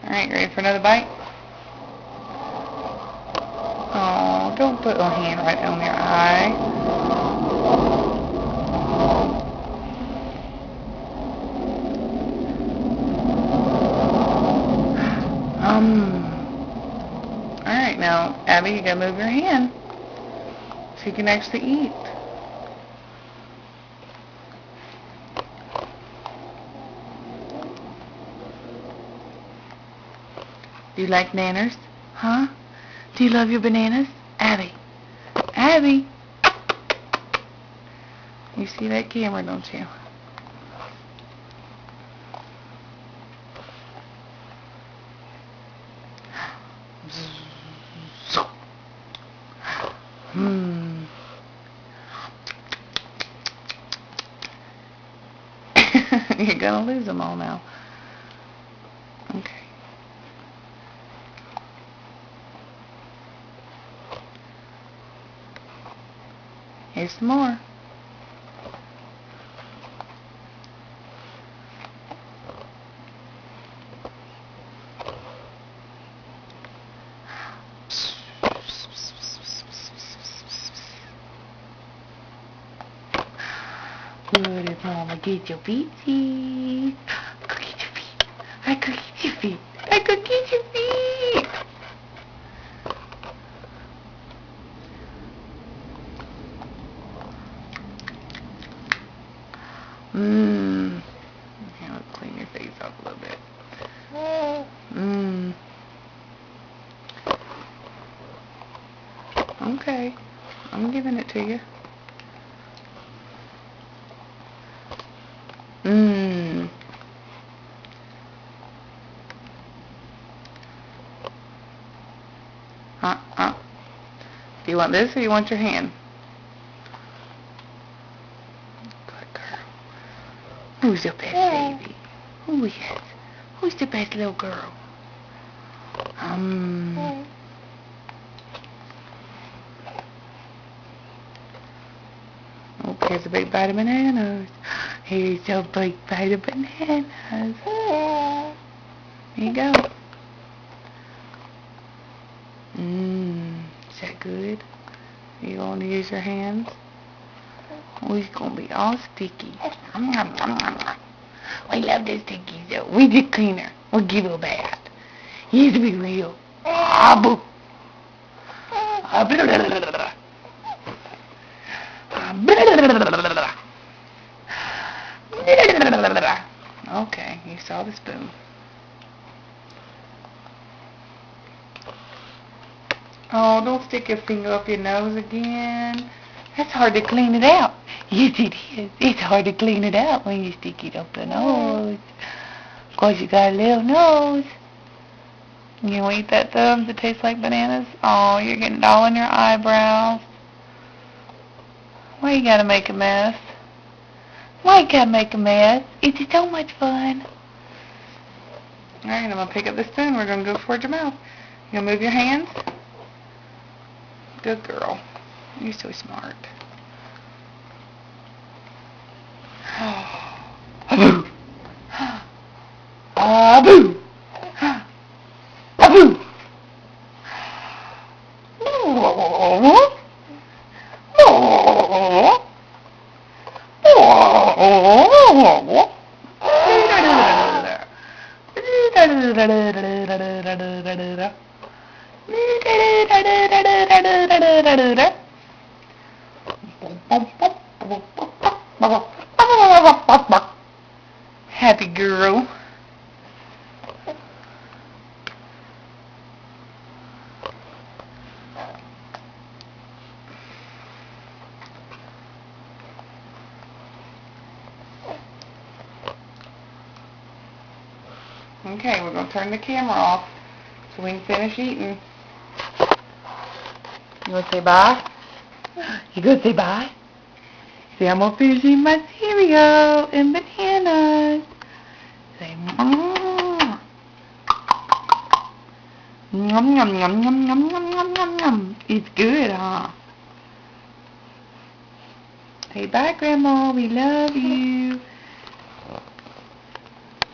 Alright, ready for another bite? Oh, don't put a hand right on your eye. Alright, now, Abby, you gotta move your hand so you can actually eat. Do you like bananas? Huh? Do you love your bananas? Abby. Abby. You see that camera, don't you? You're gonna lose them all now. Okay. Here's some more. Good as Mama get your feetsies. Go get your feet. I could get your feet. I could get your feet. Here, let's clean your face up a little bit. Okay. I'm giving it to you. Do you want this or you want your hand? Good girl. Who's the best baby? Who is? Who's the best little girl? Oh, here's a big bite of bananas. Here's a big bite of bananas. There you go. Is that good? You want to use your hands? Oh, it's going to be all sticky. We love the sticky, so we get cleaner. We'll give it a bath. You used to be real. Boo. Okay, you saw the spoon. Oh, don't stick your finger up your nose again. That's hard to clean it out. Yes, it is. It's hard to clean it out when you stick it up the nose. Of course, you got a little nose. You want to eat that thumbs that tastes like bananas? Oh, you're getting it all in your eyebrows. Why you gotta make a mess? Why you gotta make a mess? It's so much fun. Alright, I'm gonna pick up the spoon. We're gonna go towards your mouth. You gonna move your hands? Good girl. You're so smart. Aboo! Aboo! Aboo! Happy girl. Okay, we're going to turn the camera off so we can finish eating. You want to say bye? You going to say bye? Say, I'm going to finish eating my cereal and bananas. Say, mmm. Yum, yum, yum, yum, yum, yum, yum, yum, yum. It's good, huh? Say bye, Grandma. We love you.